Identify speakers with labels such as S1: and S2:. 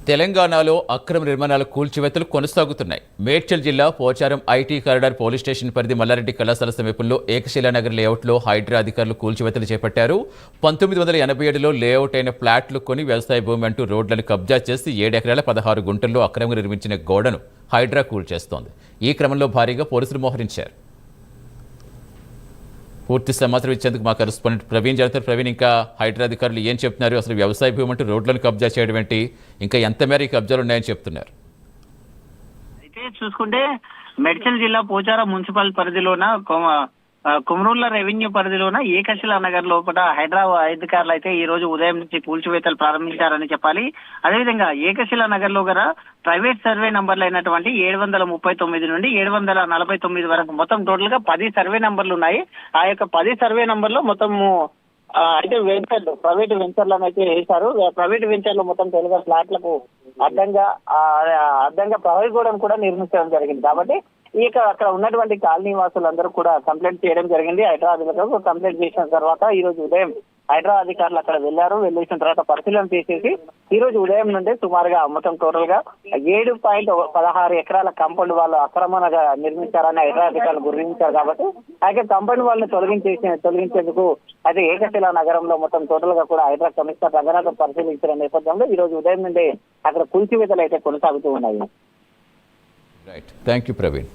S1: తెలంగాణలో అక్రమ నిర్మాణాల కూల్చివేతలు కొనసాగుతున్నాయి. మేడ్చల్ జిల్లా Pocharam IT corridor police station పరిధి మల్లారెడ్డి కళాశాల సమీపంలో ఏకశిలానగర్ లేఅవుట్లో హైడ్రా అధికారులు కూల్చివేతలు చేపట్టారు. 1987లో లేఅవుట్ అయిన ఫ్లాట్లు కొని వ్యవసాయ భూమి అంటూ రోడ్లను కబ్జా చేసి 7 ఎకరాల 16 గుంటల్లో అక్రమంగా నిర్మించిన గోడను హైడ్రా కూల్చేస్తోంది. ఈ క్రమంలో భారీగా పోలీసులు మోహరించారు. పూర్తి సమాచారం ఇచ్చేందుకు మా కరెస్పాండెంట్ ప్రవీణ్ జరుగుతారు. ప్రవీణ్, ఇంకా హైడ్రా అధికారులు ఏం చెప్తున్నారు? అసలు వ్యవసాయ భూమి అంటూ రోడ్లను కబ్జా చేయడం ఏంటి? ఇంకా ఎంత మేర ఈ కబ్జాలు ఉన్నాయని చెప్తున్నారు?
S2: అయితే చూసుకుంటే మేడ్చల్ జిల్లా పోచారం మున్సిపల్ పరిధిలోన కుమరూళ్ల రెవెన్యూ పరిధిలోన ఏకశిలా నగర్ లోపల హైదరాబాద్ అధికారులు అయితే ఈ రోజు ఉదయం నుంచి కూల్చివేతలు ప్రారంభించారని చెప్పాలి. అదేవిధంగా ఏకశిలా నగర్ లో గల ప్రైవేట్ సర్వే నంబర్లు అయినటువంటి 739 నుండి 749 వరకు మొత్తం టోటల్ గా 10 సర్వే నంబర్లు ఉన్నాయి. ఆ యొక్క 10 సర్వే నంబర్లో మొత్తము అయితే వెంచర్లు ప్రైవేట్ వెంచర్లను అయితే వేశారు. ప్రైవేట్ వెంచర్లు మొత్తం తెలుగు ఫ్లాట్లకు అడ్డంగా ప్రహరీ గోడను కూడా నిర్మించడం జరిగింది. కాబట్టి ఇక అక్కడ ఉన్నటువంటి కాలనీ వాసులందరూ కూడా కంప్లైంట్ చేయడం జరిగింది. హైదరాబాద్ అధికారులకు కంప్లైంట్ చేసిన తర్వాత ఈ రోజు ఉదయం హైదరాబాద్ అధికారులు అక్కడ వెళ్ళేసిన తర్వాత పరిశీలన చేసేసి ఈ రోజు ఉదయం నుండి సుమారుగా మొత్తం టోటల్ గా 7.16 ఎకరాల కాంపౌండ్ వాళ్ళు అక్రమంగా నిర్మించారని హైదరాబాద్ అధికారులు గుర్తించారు. కాబట్టి అయితే కాంపౌండ్ వాళ్ళని తొలగించేందుకు అయితే ఏకశిలా నగరంలో మొత్తం టోటల్ గా కూడా హైదరాబాద్ కమిషనర్ రంగనాథ్ పరిశీలించిన నేపథ్యంలో ఈ రోజు ఉదయం నుండి అక్కడ కూల్చివేతలు అయితే కొనసాగుతూ ఉన్నాయి.
S1: Right, thank you Praveen.